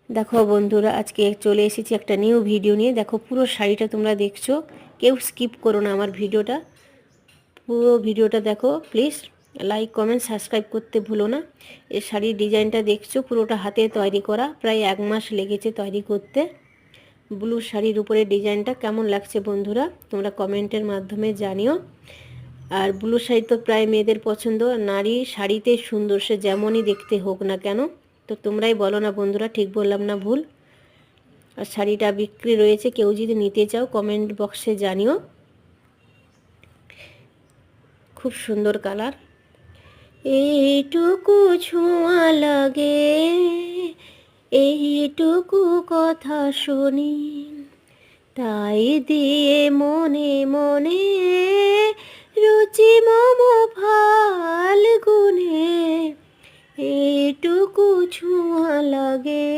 দেখো বন্ধুরা, আজকে চলে এসেছি একটা নিউ ভিডিও নিয়ে। দেখো পুরো শাড়িটা তোমরা দেখছো, কেউ স্কিপ করো না আমার ভিডিওটা, পুরো ভিডিওটা দেখো প্লিজ। লাইক কমেন্ট সাবস্ক্রাইব করতে ভুলো না। এই শাড়ির ডিজাইনটা দেখছো, পুরোটা হাতে তৈরি করা, প্রায় 1 মাস লেগেছে তৈরি করতে। ব্লু শাড়ির উপরে ডিজাইনটা কেমন লাগছে বন্ধুরা তোমরা কমেন্টের মাধ্যমে জানিও। আর ব্লু শাড়ি তো প্রায় মেয়েদের পছন্দ, নারী শাড়িতে সুন্দর, সে যেমনই দেখতে হোক না কেন। তো তোমরাই বলো না বন্ধুরা, ঠিক বললাম না ভুল? আর শাড়িটা বিক্রি রয়েছে, কেউ যদি নিতে চাও কমেন্ট বক্সে জানিও। খুব সুন্দর কালার। এইটুকু ছোঁয়া লাগে, এইটুকু কথা শুনি, তাই দিয়ে মনে মনে রুচি মম ফাল্গুনে, এইটুকু ছোঁয়া লাগে।